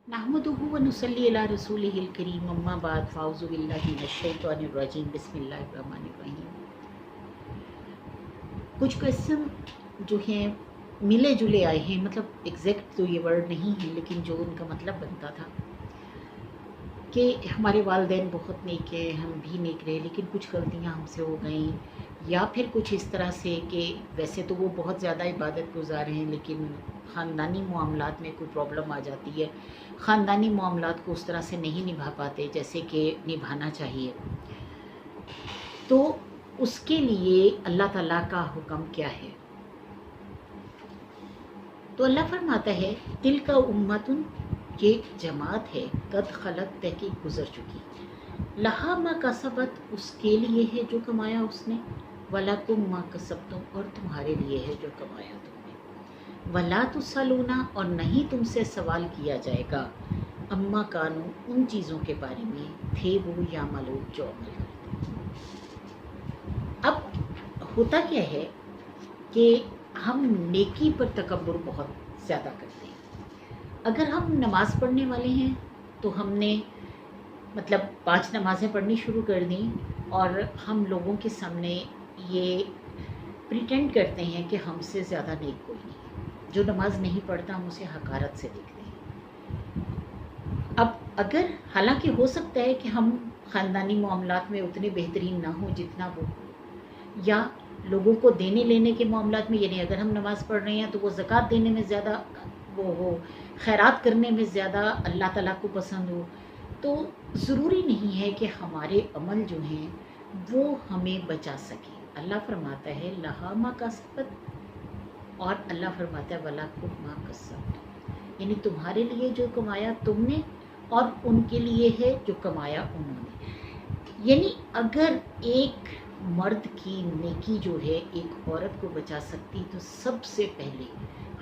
नहमदुहु व नुसल्ली अला रसूलिहिल करीम अम्मा बाद फ़ाउज़ु बिल्लाहि मिनश शैतानिर रजीम बिस्मिल्लाहिर रहमानिर रहीम। कुछ क्वेश्चन जो हैं मिले जुले आए हैं, मतलब एग्जैक्ट तो ये वर्ड नहीं है लेकिन जो उनका मतलब बनता था कि हमारे वालिदैन बहुत नेक है, हम भी नेक रहे, लेकिन कुछ गलतियाँ हमसे हो गई, या फिर कुछ इस तरह से कि वैसे तो वो बहुत ज़्यादा इबादत गुजार हैं लेकिन ख़ानदानी मामलात में कोई प्रॉब्लम आ जाती है, ख़ानदानी मामलात को उस तरह से नहीं निभा पाते जैसे कि निभाना चाहिए। तो उसके लिए अल्लाह ताला का हुक्म क्या है? तो अल्लाह फरमाता है तिल का उम्मतुन, ये जमात है, कद खलत तहकीक गुजर चुकी, लहा मा कसबत, उसके लिए है जो कमाया उसने, वला तुम मा कसबतुम, और तुम्हारे लिए है जो कमाया तुमने, वला तुसलूना, और नहीं तुमसे सवाल किया जाएगा, अम्मा कानू, उन चीज़ों के बारे में थे वो या मलूक जो अमल करते। अब होता क्या है कि हम नेकी पर तकब्बुर बहुत ज़्यादा करते हैं। अगर हम नमाज़ पढ़ने वाले हैं तो हमने मतलब 5 नमाज़ें पढ़नी शुरू कर दी और हम लोगों के सामने ये प्रिटेंड करते हैं कि हमसे ज़्यादा नेक कोई नहीं, जो नमाज नहीं पढ़ता हम उसे हकारत से देखते हैं। अब अगर हालांकि हो सकता है कि हम ख़ानदानी मामलात में उतने बेहतरीन ना हो जितना वो, या लोगों को देने लेने के मामलात में, यानी अगर हम नमाज़ पढ़ रहे हैं तो वो ज़कात देने में ज़्यादा, वो खैरात करने में ज़्यादा अल्लाह ताला को पसंद हो, तो ज़रूरी नहीं है कि हमारे अमल जो हैं वो हमें बचा सके। अल्लाह फरमाता है लहा मा कसबत, और अल्लाह फरमाता है वला कुम मा कसबत, यानी तुम्हारे लिए जो कमाया तुमने और उनके लिए है जो कमाया उन्होंने। यानी अगर एक मर्द की नेकी जो है एक औरत को बचा सकती तो सबसे पहले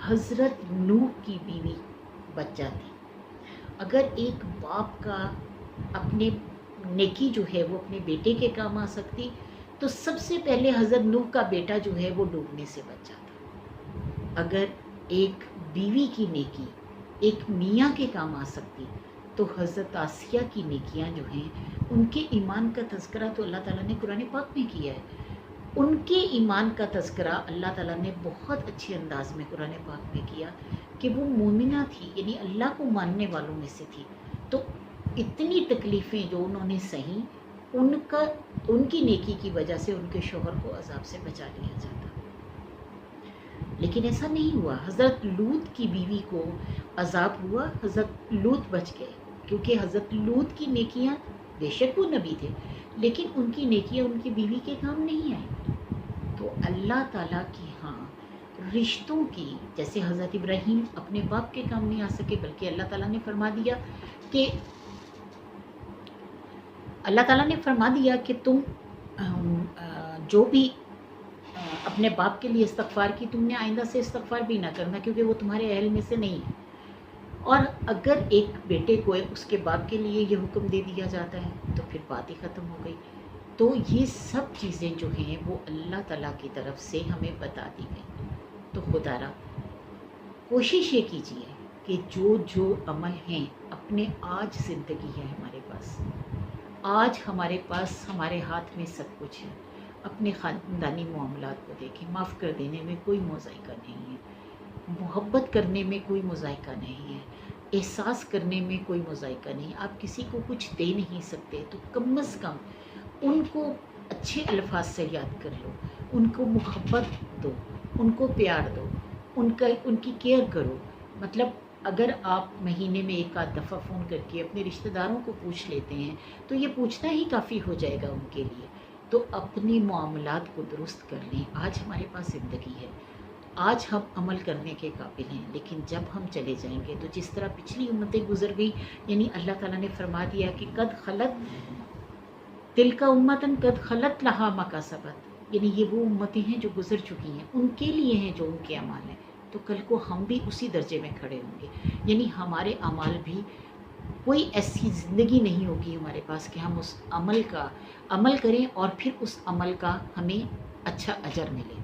हज़रत नूह की बीवी बच जाती। अगर एक बाप का अपने नेकी जो है वो अपने बेटे के काम आ सकती तो सबसे पहले हज़रत नूह का बेटा जो है वो डूबने से बच जाता। अगर एक बीवी की नेकी एक मियाँ के काम आ सकती तो हज़रत आसिया की नेकियां जो हैं उनके ईमान का तज़किरा तो अल्लाह ताला ने कुरान पाक में किया है। उनके ईमान का तज़किरा अल्लाह ताला ने बहुत अच्छे अंदाज में कुरान पाक में किया कि वो मोमिना थी, यानी अल्लाह को मानने वालों में से थी। तो इतनी तकलीफ़ें जो उन्होंने सही, उनकी नेकी की वजह से उनके शोहर को अजाब से बचा लिया जाता। लेकिन ऐसा नहीं हुआ। हज़रत लूत की बीवी को अजाब हुआ, हज़रत लूत बच गए, क्योंकि हज़रत लूत की नेकियां, बेशक वो नबी थे लेकिन उनकी नेकियां उनकी बीवी के काम नहीं आई। तो अल्लाह ताला की हाँ रिश्तों की, जैसे हज़रत इब्राहीम अपने बाप के काम नहीं आ सके, बल्कि अल्लाह ताला ने फरमा दिया कि तुम जो भी अपने बाप के लिए इस्तग़फ़ार की, तुमने आइंदा से इस्तग़फ़ार भी ना करना क्योंकि वो तुम्हारे अहल में से नहीं है। और अगर एक बेटे को उसके बाप के लिए ये हुक्म दे दिया जाता है तो फिर बात ही ख़त्म हो गई। तो ये सब चीज़ें जो हैं वो अल्लाह ताला की तरफ से हमें बता दी गई। तो खुदारा कोशिश ये कीजिए कि जो जो अमल हैं अपने, आज ज़िंदगी है हमारे पास, आज हमारे पास हमारे हाथ में सब कुछ है, अपने ख़ानदानी मामलात को देखें। माफ़ कर देने में कोई मुज़ायका नहीं है, मोहब्बत करने में कोई मुज़ायका नहीं है, एहसास करने में कोई मुज़ायका नहीं। आप किसी को कुछ दे नहीं सकते तो कम अज़ कम उनको अच्छे अल्फाज से याद कर लो, उनको मोहब्बत दो, उनको प्यार दो, उनकी केयर करो। मतलब अगर आप महीने में एक आध दफ़ा फ़ोन करके अपने रिश्तेदारों को पूछ लेते हैं तो ये पूछना ही काफ़ी हो जाएगा उनके लिए। तो अपने मामलात को दुरुस्त कर लें। आज हमारे पास ज़िंदगी है, आज हम अमल करने के काबिल हैं, लेकिन जब हम चले जाएंगे तो जिस तरह पिछली उम्मतें गुजर गई, यानी अल्लाह ताला ने फरमा दिया कि कद खलत तिल का उम्मतन कद खलत लहा मा कसबत, यानी ये वो उम्मतें हैं जो गुजर चुकी हैं, उनके लिए हैं जो उनके अमाल हैं। तो कल को हम भी उसी दर्जे में खड़े होंगे, यानी हमारे अमाल भी, कोई ऐसी ज़िंदगी नहीं होगी हमारे पास कि हम उस अमल का अमल करें और फिर उस अमल का हमें अच्छा अजर मिले।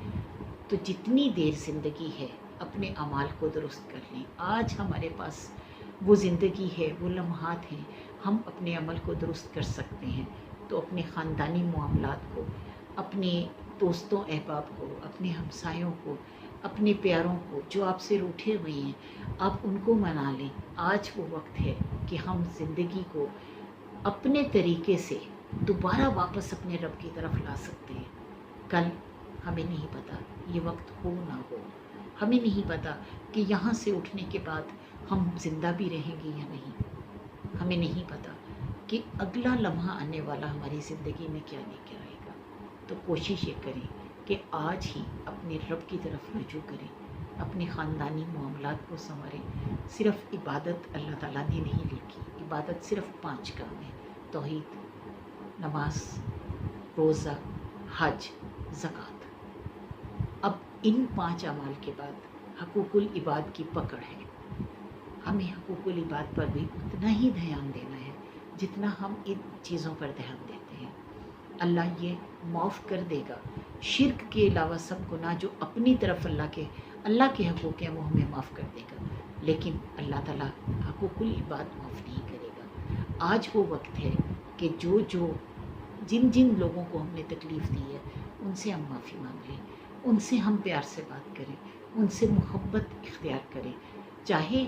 तो जितनी देर ज़िंदगी है अपने अमाल को दुरुस्त कर लें। आज हमारे पास وہ زندگی ہے، وہ لمحات ہیں، ہم اپنے عمل کو درست کر سکتے ہیں تو اپنے خاندانی معاملات کو، اپنے دوستوں احباب کو، اپنے ہمسایوں کو، اپنے پیاروں کو جو آپ سے روٹھے ہوئے ہیں، آپ ان کو منا لیں۔ آج وہ وقت ہے کہ ہم زندگی کو اپنے طریقے سے دوبارہ واپس اپنے رب کی طرف لا سکتے ہیں۔ کل ہمیں نہیں پتا یہ وقت ہو نہ ہو، ہمیں نہیں پتا کہ یہاں سے اٹھنے کے بعد ہم زندہ بھی رہیں گے یا نہیں، ہمیں نہیں پتا کہ اگلا لمحہ آنے والا ہماری زندگی میں کیا لے کے آئے گا۔ تو کوشش یہ کریں کہ آج ہی اپنے رب کی طرف رجوع کریں، اپنے خاندانی معاملات کو سنواریں۔ صرف عبادت اللہ تعالیٰ نے نہیں لکھی، عبادت صرف 5 کام ہے: توحید، نماز، روزہ، حج، زکوٰۃ۔ اب ان 5 اعمال کے بعد حقوق العباد کی پکڑ ہے۔ ہمیں حقوق العباد پر بھی اتنا ہی دھیان دینا ہے جتنا ہم ان چیزوں پر دھیان دیتے ہیں۔ اللہ یہ معاف کر دے گا، شرک کے علاوہ سب گناہ جو اپنی طرف اللہ کے حقوق ہیں وہ ہمیں معاف کر دے گا، لیکن اللہ تعالیٰ حقوق العباد معاف نہیں کرے گا۔ آج وہ وقت ہے کہ جن لوگوں کو ہم نے تکلیف دی ہے ان سے ہم معافی مانگ لیں، ان سے ہم پیار سے بات کریں، ان سے محبت اختیار کریں۔ چاہے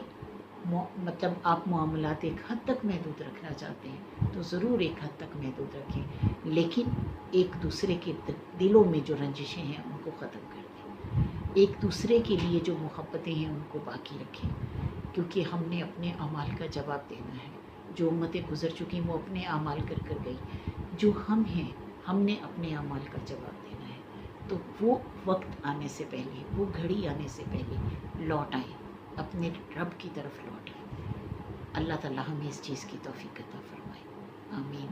آپ معاملات ایک حد تک محدود رکھنا چاہتے ہیں تو ضرور ایک حد تک محدود رکھیں، لیکن ایک دوسرے کے دلوں میں جو رنجشیں ہیں ان کو ختم کر دیں، ایک دوسرے کے لیے جو محبتیں ہیں ان کو باقی رکھیں، کیونکہ ہم نے اپنے اعمال کا جواب دینا ہے۔ جو امتیں گزر چکی وہ اپنے اعمال کر گئی، جو ہم ہیں ہم نے اپنے اعمال کا جواب دینا ہے۔ تو وہ وقت آنے سے پہلے، وہ گھڑی آنے سے پہلے لوٹ آئیں، اپنے رب کی طرف لوٹ آئیں۔ اللہ تعالیٰ ہمیں اس چیز کی توفیق عطا فرمائے، آمین۔